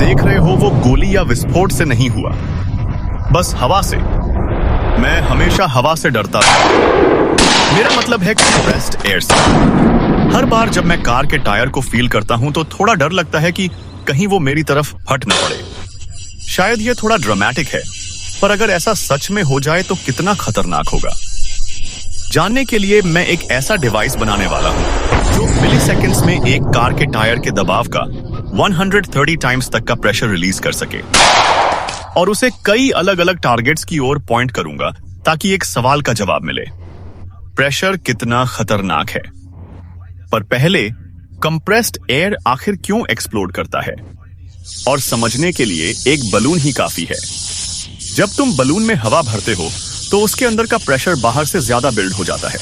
देख रहे हो वो गोली या विस्फोट से नहीं हुआ, बस हवा से। मैं हमेशा हवा से डरता था। मेरा मतलब है कंप्रेस्ड एयर से। हर बार जब मैं कार के टायर को फील करता हूं तो थोड़ा डर लगता है कि कहीं वो मेरी तरफ फट न पड़े। शायद ये थोड़ा ड्रामेटिक है, पर अगर ऐसा सच में हो जाए तो कितना खतरनाक होगा। जानने के लिए मैं एक ऐसा डिवाइस बनाने वाला हूं जो मिलीसेकंड्स में एक कार के टायर के दबाव का 130 टाइम्स तक का प्रेशर रिलीज कर सके, और उसे कई अलग अलग टारगेट्स की ओर पॉइंट करूंगा ताकि एक सवाल का जवाब मिले, प्रेशर कितना खतरनाक है। पर पहले कंप्रेस्ड एयर आखिर क्यों एक्सप्लोड करता है, और समझने के लिए एक बलून ही काफी है। जब तुम बलून में हवा भरते हो तो उसके अंदर का प्रेशर बाहर से ज्यादा बिल्ड हो जाता है,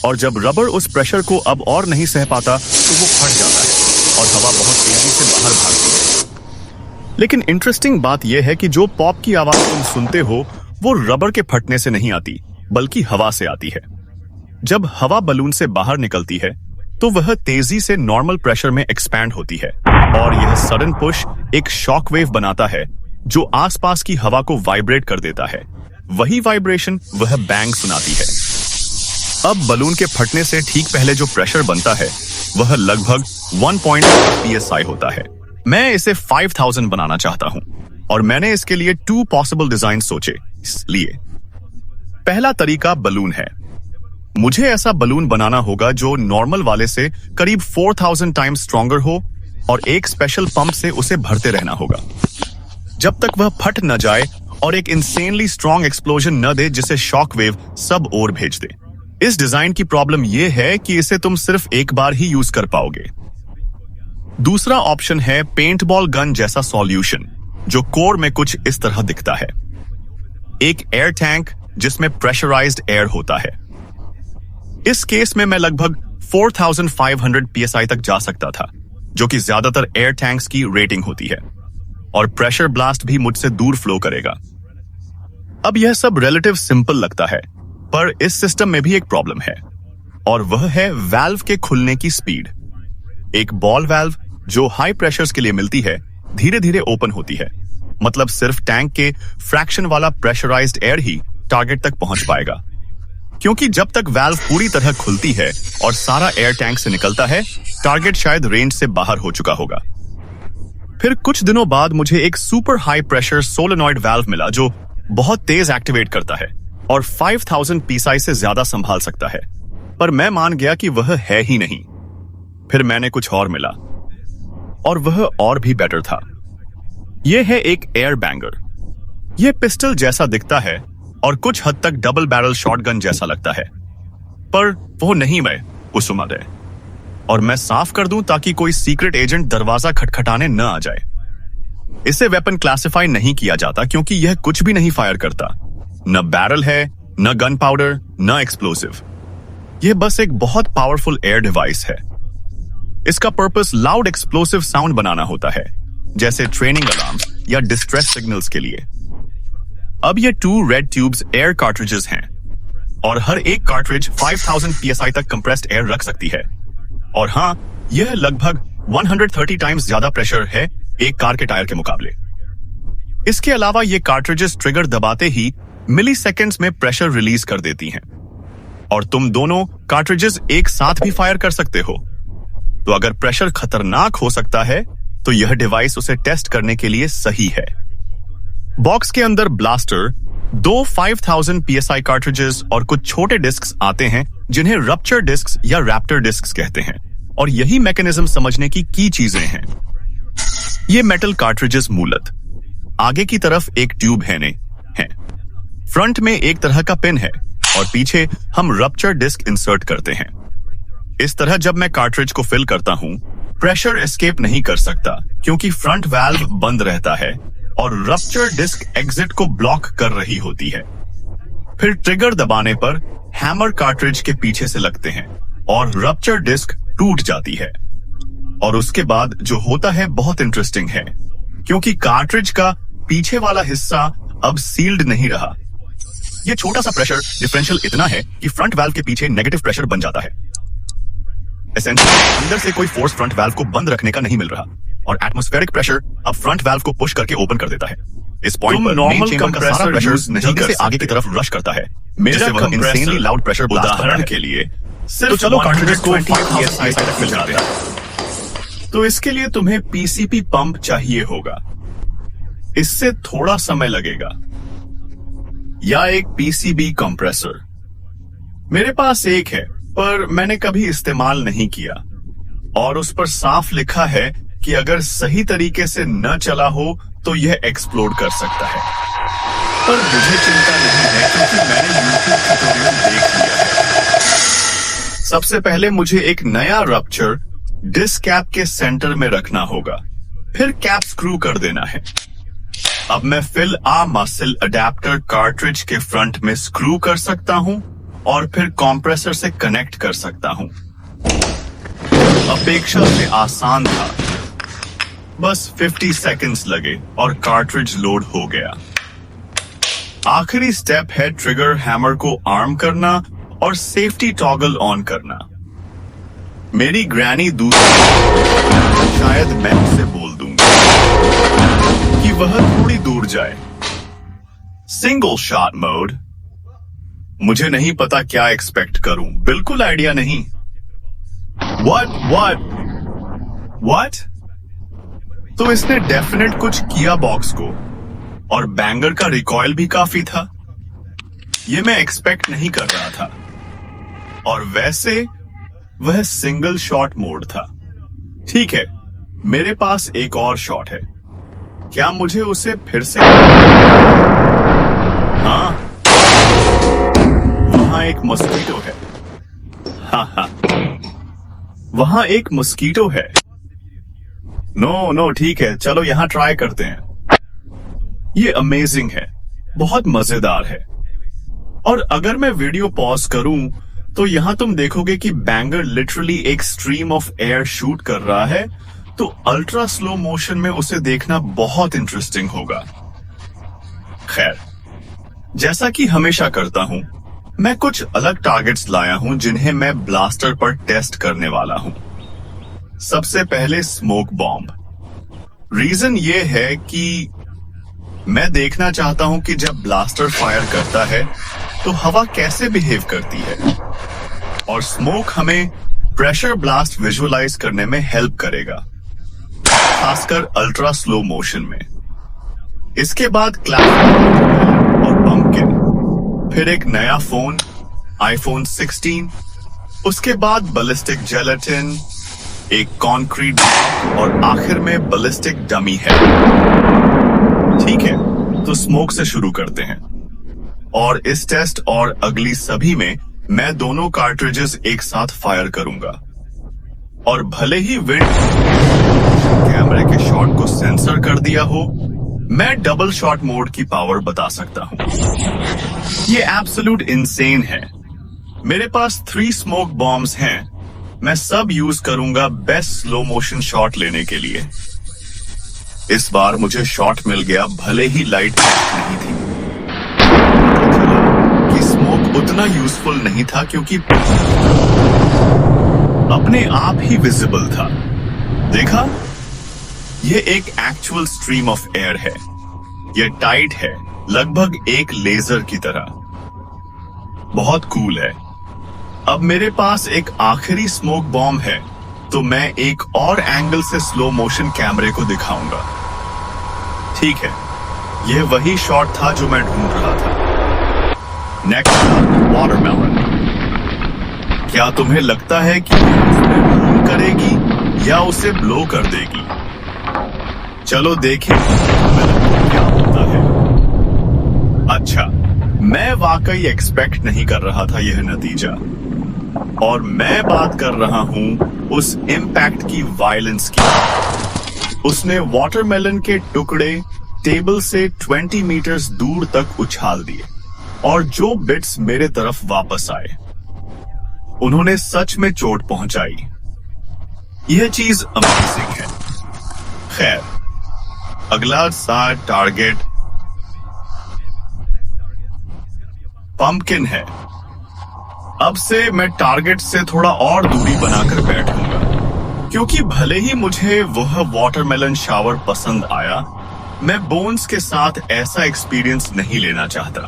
और जब रबर उस प्रेशर को अब और नहीं सह पाता तो वो फट जाता है और हवा बहुत तेजी से बाहर भागती है। लेकिन इंटरेस्टिंग बात यह है कि जो पॉप की आवाज तुम सुनते हो वो रबर के फटने से नहीं आती, बल्कि हवा से आती है। जब हवा बलून से बाहर निकलती है तो वह तेजी से नॉर्मल प्रेशर में एक्सपैंड होती है, और यह सडन पुश एक शॉक वेव बनाता है जो आसपास की हवा को वाइब्रेट कर देता है। वही वाइब्रेशन वह बैंग सुनाती है। अब बलून के फटने से ठीक पहले जो प्रेशर बनता है वह लगभग 1.5 psi होता है। मैं इसे 5000 बनाना चाहता हूं, और मैंने इसके लिए 2 पॉसिबल डिजाइन सोचे। इसलिए पहला तरीका बलून है। मुझे ऐसा बलून बनाना होगा जो नॉर्मल वाले से करीब 4000 टाइम्स स्ट्रॉन्गर हो, और एक स्पेशल पंप से उसे भरते रहना होगा जब तक वह फट न जाए और एक इंसेनली स्ट्रॉन्ग एक्सप्लोजन न दे जिसे शॉक वेव सब ओर भेज दे। इस डिजाइन की प्रॉब्लम यह है कि इसे तुम सिर्फ एक बार ही यूज कर पाओगे। दूसरा ऑप्शन है पेंटबॉल गन जैसा सॉल्यूशन, जो कोर में कुछ इस तरह दिखता है। एक एयर टैंक जिसमें प्रेशराइज्ड एयर होता है। इस केस में मैं लगभग 4500 psi तक जा सकता था, जो कि ज्यादातर एयर टैंक्स की रेटिंग होती है, और प्रेशर ब्लास्ट भी मुझसे दूर फ्लो करेगा। अब यह सब रिलेटिव सिंपल लगता है, पर इस सिस्टम में भी एक प्रॉब्लम है, और वह है वाल्व के खुलने की स्पीड। एक बॉल वाल्व जो हाई प्रेशर्स के लिए मिलती है धीरे धीरे ओपन होती है, मतलब सिर्फ टैंक के फ्रैक्शन वाला प्रेशराइज्ड एयर ही टारगेट तक पहुंच पाएगा, क्योंकि जब तक वाल्व पूरी तरह खुलती है और सारा एयर टैंक से निकलता है, टारगेट शायद रेंज से बाहर हो चुका होगा। फिर कुछ दिनों बाद मुझे एक super high pressure solenoid valve मिला जो बहुत तेज एक्टिवेट करता है और 5000 psi से ज्यादा संभाल सकता है, पर मैं मान गया कि वह है ही नहीं। फिर मैंने कुछ और मिला, और वह और भी बेटर था। यह है एक एयर बैंगर। यह पिस्टल जैसा दिखता है और कुछ हद तक डबल बैरल शॉटगन जैसा लगता है, पर वो नहीं मैं उस उम्र है। और मैं साफ कर दूं ताकि कोई सीक्रेट एजेंट दरवाजा खटखटाने न आ जाए। इसे वेपन क्लासिफाई नहीं किया जाता क्योंकि यह कुछ भी नहीं फायर करता, न बैरल है, न गन पाउडर, न एक्सप्लोसिव। यह बस एक बहुत पावरफुल एयर डिवाइस है। इसका पर्पस लाउड एक्सप्लोसिव साउंड बनाना होता है, जैसे ट्रेनिंग अलार्म्स या डिस्ट्रेस सिग्नल्स के लिए। अब ये 2 रेड ट्यूब्स एयर कार्ट्रिजेस हैं, और हर एक कार्ट्रिज 5000 psi तक कंप्रेस्ड एयर रख सकती है। और हाँ, यह लगभग 130 टाइम्स ज्यादा प्रेशर है एक कार के टायर के मुकाबले। इसके अलावा ये कार्ट्रिजेस ट्रिगर दबाते ही मिली सेकेंड्स में प्रेशर रिलीज कर देती हैं, और तुम दोनों कार्ट्रिजेस एक साथ भी फायर कर सकते हो। तो अगर प्रेशर खतरनाक हो सकता है तो यह डिवाइस उसे टेस्ट करने के लिए सही है। बॉक्स के अंदर ब्लास्टर, 2 5000 psi कार्ट्रिजेस और कुछ छोटे डिस्क्स आते हैं जिन्हें रप्चर डिस्क्स या रैप्टर डिस्क्स कहते हैं, और यही मैकेनिज्म समझने की चीजें हैं। ये मेटल कार्ट्रिजेस मूलत आगे की तरफ एक ट्यूब हैं, फ्रंट में एक तरह का पिन है, और पीछे हम रप्चर डिस्क इंसर्ट करते हैं। इस तरह जब मैं कार्ट्रिज को फिल करता हूं, प्रेशर एस्केप नहीं कर सकता क्योंकि फ्रंट वाल्व बंद रहता है और रप्चर डिस्क एग्जिट को ब्लॉक कर रही होती है। फिर ट्रिगर दबाने पर हैमर कार्ट्रिज के पीछे से लगते हैं और रप्चर डिस्क टूट जाती है। और उसके बाद जो होता है बहुत इंटरेस्टिंग है, क्योंकि कार्ट्रिज का पीछे वाला हिस्सा अब सील्ड नहीं रहा। यह छोटा सा प्रेशर डिफरेंशियल इतना है कि फ्रंट वाल्व के पीछे नेगेटिव प्रेशर बन जाता है। एसेंशियली अंदर से कोई फोर्स फ्रंट वाल्व को बंद रखने का नहीं मिल रहा। और एटमॉस्फेरिक प्रेशर अब फ्रंट वाल्व को पुश करके ओपन कर देता है। इस पॉइंट पर नॉर्मल मेन चेंबर का सारा प्रेशर जल्दी से आगे की तरफ रश करता है, मेरा वह इंसेनली लाउड प्रेशर उदाहरण के लिए तो चलो कार्ट्रिजेस को 120 PSI तक मिल जाते हैं। तो इसके लिए तुम्हें पीसीपी पंप चाहिए होगा, इससे थोड़ा समय लगेगा, या एक पीसीबी कंप्रेसर। मेरे पास एक है पर मैंने कभी इस्तेमाल नहीं किया, और उस पर साफ लिखा है कि अगर सही तरीके से न चला हो तो यह एक्सप्लोड कर सकता है। पर मुझे चिंता नहीं है क्योंकि मैंने यूट्यूब ट्यूटोरियल देख लिया है। सबसे पहले मुझे एक नया रप्चर डिस्क कैप के सेंटर में रखना होगा, फिर कैप स्क्रू कर देना है। अब मैं फिल आ मसल अडेप्टर कार्ट्रिज के फ्रंट में स्क्रू कर सकता हूं और फिर कंप्रेसर से कनेक्ट कर सकता हूं। अपेक्षा से आसान था, बस 50 सेकंड्स लगे और कार्ट्रिज लोड हो गया। आखिरी स्टेप है ट्रिगर हैमर को आर्म करना और सेफ्टी टॉगल ऑन करना। मेरी ग्रैनी दूर, शायद मैं उसे बोल दूंगा कि वह थोड़ी दूर जाए। Single shot mode. मुझे नहीं पता क्या एक्सपेक्ट करूं, बिल्कुल आइडिया नहीं। What? तो इसने डेफिनेट कुछ किया बॉक्स को, और बैंगर का रिकॉइल भी काफी था। ये मैं एक्सपेक्ट नहीं कर रहा था, और वैसे वह सिंगल शॉट मोड था। ठीक है, मेरे पास एक और शॉट है, क्या मुझे उसे फिर से? हाँ, वहां एक मस्कीटो है। हाँ, वहां एक मस्कीटो है। नो, ठीक है, चलो यहां ट्राई करते हैं। ये अमेजिंग है, बहुत मजेदार है। और अगर मैं वीडियो पॉज करूं तो यहां तुम देखोगे कि बैंगर लिटरली एक स्ट्रीम ऑफ एयर शूट कर रहा है, तो अल्ट्रा स्लो मोशन में उसे देखना बहुत इंटरेस्टिंग होगा। खैर, जैसा कि हमेशा करता हूं, मैं कुछ अलग टारगेट्स लाया हूं जिन्हें मैं ब्लास्टर पर टेस्ट करने वाला हूं। सबसे पहले स्मोक बॉम्ब। रीजन ये है कि मैं देखना चाहता हूं कि जब ब्लास्टर फायर करता है तो हवा कैसे बिहेव करती है, और स्मोक हमें प्रेशर ब्लास्ट विजुअलाइज करने में हेल्प करेगा, खासकर अल्ट्रा स्लो मोशन में। इसके बाद क्लासिक और पंपकिन, फिर एक नया फोन iPhone 16, उसके बाद बैलिस्टिक जेलेटिन, एक कॉन्क्रीट और आखिर में बैलिस्टिक डमी है। ठीक है, तो स्मोक से शुरू करते हैं, और इस टेस्ट और अगली सभी में मैं दोनों कार्ट्रिजेस एक साथ फायर करूंगा। और भले ही विंड कैमरे के शॉट को सेंसर कर दिया हो, मैं डबल शॉट मोड की पावर बता सकता हूं। ये एब्सोल्यूट इंसेन है। मेरे पास 3 स्मोक बॉम्ब्स हैं, मैं सब यूज करूंगा बेस्ट स्लो मोशन शॉट लेने के लिए। इस बार मुझे शॉट मिल गया, भले ही लाइट नहीं थी। कि स्मोक उतना यूजफुल नहीं था क्योंकि अपने आप ही विजिबल था। देखा, ये एक एक्चुअल स्ट्रीम ऑफ एयर है। ये टाइट है, लगभग एक लेजर की तरह। बहुत कूल है। अब मेरे पास एक आखिरी स्मोक बॉम्ब है, तो मैं एक और एंगल से स्लो मोशन कैमरे को दिखाऊंगा। ठीक है, यह वही शॉट था जो मैं ढूंढ रहा था। Next, watermelon. क्या तुम्हें लगता है कि उसमें रोल करेगी या उसे ब्लो कर देगी? चलो देखें क्या होता है। अच्छा, मैं वाकई एक्सपेक्ट नहीं कर रहा था यह नतीजा, और मैं बात कर रहा हूं उस इम्पैक्ट की वायलेंस की। उसने वाटरमेलन के टुकड़े टेबल से 20 मीटर्स दूर तक उछाल दिए, और जो बिट्स मेरे तरफ वापस आए, उन्होंने सच में चोट पहुंचाई। यह चीज अमेजिंग है। खैर, अगला टारगेट पंपकिन है। अब से मैं टारगेट से थोड़ा और दूरी बनाकर बैठूंगा, क्योंकि भले ही मुझे वह वाटरमेलन शावर पसंद आया, मैं बोन्स के साथ ऐसा एक्सपीरियंस नहीं लेना चाहता।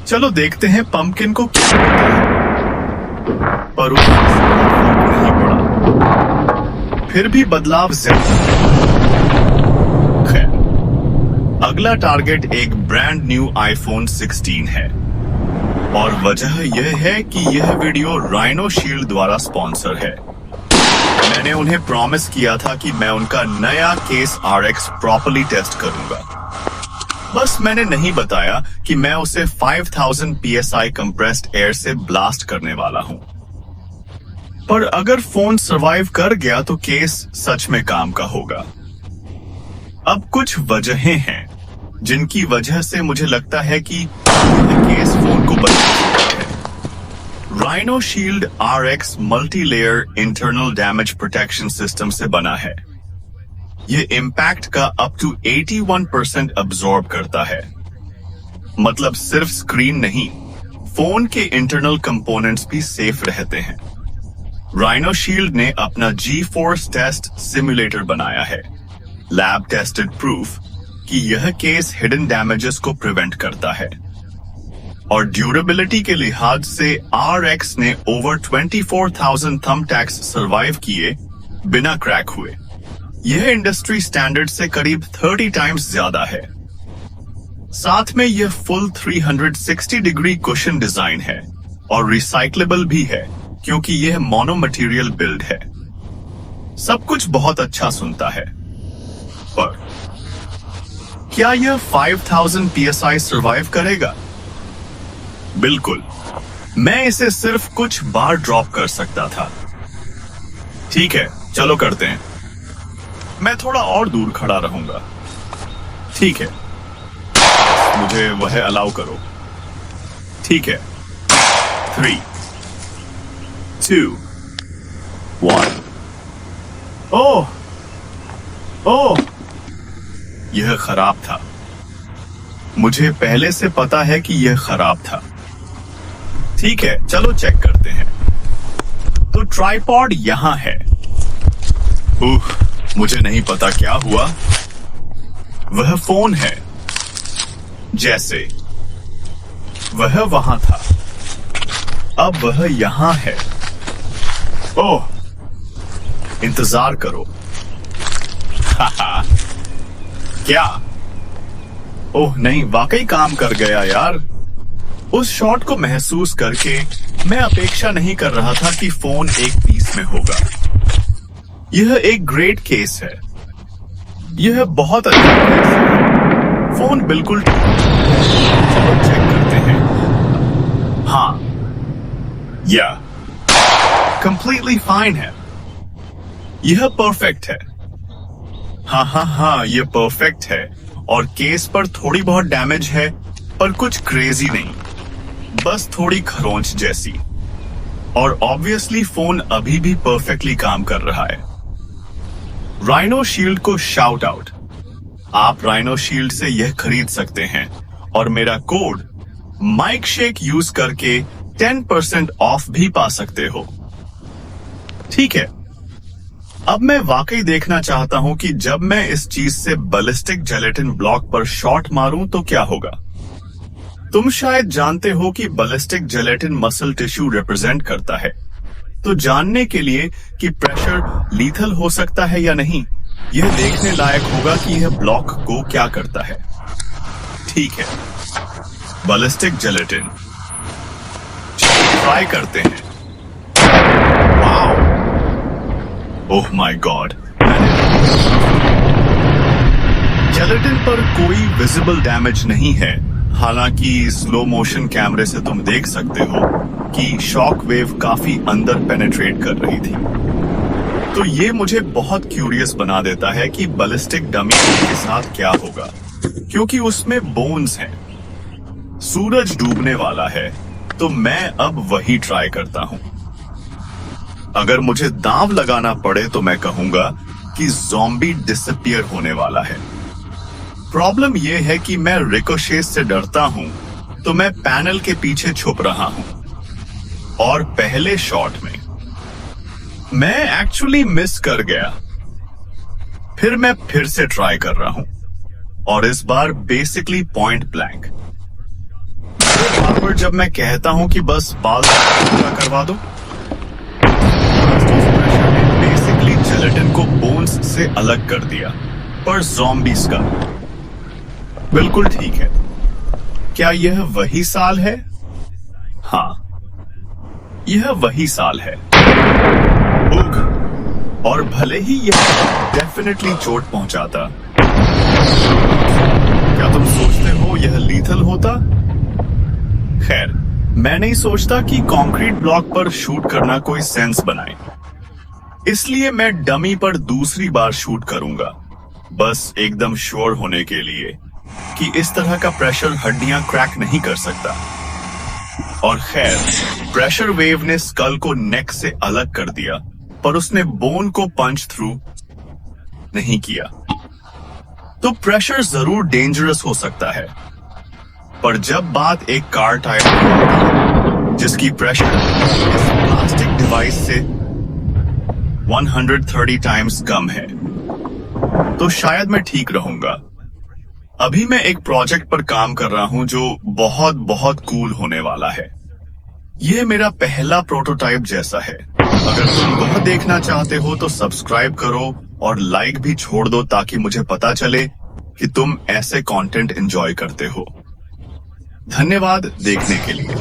चलो देखते हैं पंपकिन को क्या होता है। पर उससे फर्क नहीं पड़ा, फिर भी बदलाव ज्यादा। खैर, अगला टारगेट एक ब्रांड न्यू iPhone 16 है और वजह यह है कि यह वीडियो राइनो शील्ड द्वारा स्पॉन्सर है। मैंने उन्हें प्रॉमिस किया था कि मैं उनका नया केस RX प्रॉपर्ली टेस्ट करूंगा। बस मैंने नहीं बताया कि मैं उसे 5000 PSI कंप्रेस्ड एयर से ब्लास्ट करने वाला हूं। पर अगर फोन सरवाइव कर गया तो केस सच में काम का होगा। अब कुछ वजहें हैं जिनकी वजह से मुझे लगता है कि यह केस फोन को बचा सकता है। Rhino shield RX multi layer internal damage protection system से बना है। यह इम्पैक्ट का अप टू 81% अब्सॉर्ब करता है। मतलब सिर्फ स्क्रीन नहीं, फोन के इंटरनल कंपोनेंट्स भी सेफ रहते हैं। राइनो शील्ड ने अपना G-Force टेस्ट सिमुलेटर बनाया है, लैब टेस्टेड प्रूफ कि यह केस हिडन डैमेजेस को प्रिवेंट करता है। और ड्यूरेबिलिटी के लिहाज से RX ने ओवर 24,000 थंबटैक्स सरवाइव किए बिना क्रैक हुए। यह इंडस्ट्री स्टैंडर्ड से करीब 30 टाइम्स ज्यादा है। साथ में यह फुल 360 डिग्री कुशन डिजाइन है और रिसाइक्लेबल भी है क्योंकि यह मोनो मटेरियल बिल्ड है। सब कुछ बहुत अच्छा सुनता है, पर क्या यह 5000 PSI सरवाइव करेगा? बिल्कुल, मैं इसे सिर्फ कुछ बार ड्रॉप कर सकता था। ठीक है, चलो करते हैं। मैं थोड़ा और दूर खड़ा रहूंगा। ठीक है, मुझे वह अलाउ करो। ठीक है, 3, 2, 1। ओह, ओह, यह खराब था। मुझे पहले से पता है कि यह खराब था। ठीक है, चलो चेक करते हैं। तो ट्राइपॉड यहां है। मुझे नहीं पता क्या हुआ। वह फोन है, जैसे वह वहां था, अब वह यहां है। ओह, इंतजार करो। क्या? ओह नहीं, वाकई काम कर गया यार। उस शॉट को महसूस करके मैं अपेक्षा नहीं कर रहा था कि फोन एक पीस में होगा। यह एक ग्रेट केस है। यह बहुत अच्छा केस है। फोन बिल्कुल ठीक है। चलो चेक करते हैं। हाँ, या कंप्लीटली फाइन है। यह परफेक्ट है। हाँ, यह परफेक्ट है और केस पर थोड़ी बहुत डैमेज है, पर कुछ क्रेजी नहीं, बस थोड़ी खरोंच जैसी। और ऑब्वियसली फोन अभी भी परफेक्टली काम कर रहा है। राइनो शील्ड को शाउट आउट। आप राइनो शील्ड से यह खरीद सकते हैं और मेरा कोड माइक शेक यूज करके 10% ऑफ भी पा सकते हो। ठीक है, अब मैं वाकई देखना चाहता हूं कि जब मैं इस चीज से बैलिस्टिक जेलेटिन ब्लॉक पर शॉट मारूं तो क्या होगा। तुम शायद जानते हो कि ballistic gelatin muscle tissue represent करता है, तो जानने के लिए कि प्रेशर लीथल हो सकता है या नहीं, यह देखने लायक होगा कि यह ब्लॉक को क्या करता है। ठीक है, बैलिस्टिक जेलेटिन ट्राई करते हैं। Wow, oh my god. Gelatin पर कोई विजिबल डैमेज नहीं है, हालांकि स्लो मोशन कैमरे से तुम देख सकते हो कि शॉक वेव काफी अंदर पेनिट्रेट कर रही थी। तो ये मुझे बहुत क्यूरियस बना देता है कि बैलिस्टिक डमी के साथ क्या होगा, क्योंकि उसमें बोन्स हैं। सूरज डूबने वाला है, तो मैं अब वही ट्राई करता हूं। अगर मुझे दांव लगाना पड़े तो मैं कहूंगा कि ज़ॉम्बी डिसअपियर होने वाला है। प्रॉब्लम यह है कि मैं रिकोशेट से डरता हूं, तो मैं पैनल के पीछे छुप रहा हूं। और पहले शॉट में मैं एक्चुअली मिस कर गया। फिर मैं फिर से ट्राई कर रहा हूं और इस बार बेसिकली पॉइंट ब्लैंक। और जब मैं कहता हूं कि बस बाल पूरा करवा दो, बेसिकली जेलेटिन को बोन्स से अलग कर दिया, पर ज़ॉम्बीज़ का। बिल्कुल ठीक है। क्या यह वही साल है? हाँ, यह वही साल है। और भले ही यह डेफिनेटली चोट पहुंचाता, क्या तुम सोचते हो यह लीथल होता? खैर, मैं नहीं सोचता कि कंक्रीट ब्लॉक पर शूट करना कोई सेंस बनाए, इसलिए मैं डमी पर दूसरी बार शूट करूंगा, बस एकदम श्योर होने के लिए कि इस तरह का प्रेशर हड्डियां क्रैक नहीं कर सकता। और खैर, प्रेशर वेव ने स्कल को नेक से अलग कर दिया, पर उसने बोन को पंच थ्रू नहीं किया। तो प्रेशर जरूर डेंजरस हो सकता है, पर जब बात एक कार टायर की होती है जिसकी प्रेशर इस प्लास्टिक डिवाइस से 130 टाइम्स कम है, तो शायद मैं ठीक रहूंगा। अभी मैं एक प्रोजेक्ट पर काम कर रहा हूं जो बहुत बहुत कूल होने वाला है। यह मेरा पहला प्रोटोटाइप जैसा है। अगर तुम वह देखना चाहते हो तो सब्सक्राइब करो और लाइक भी छोड़ दो ताकि मुझे पता चले कि तुम ऐसे कंटेंट एंजॉय करते हो। धन्यवाद देखने के लिए।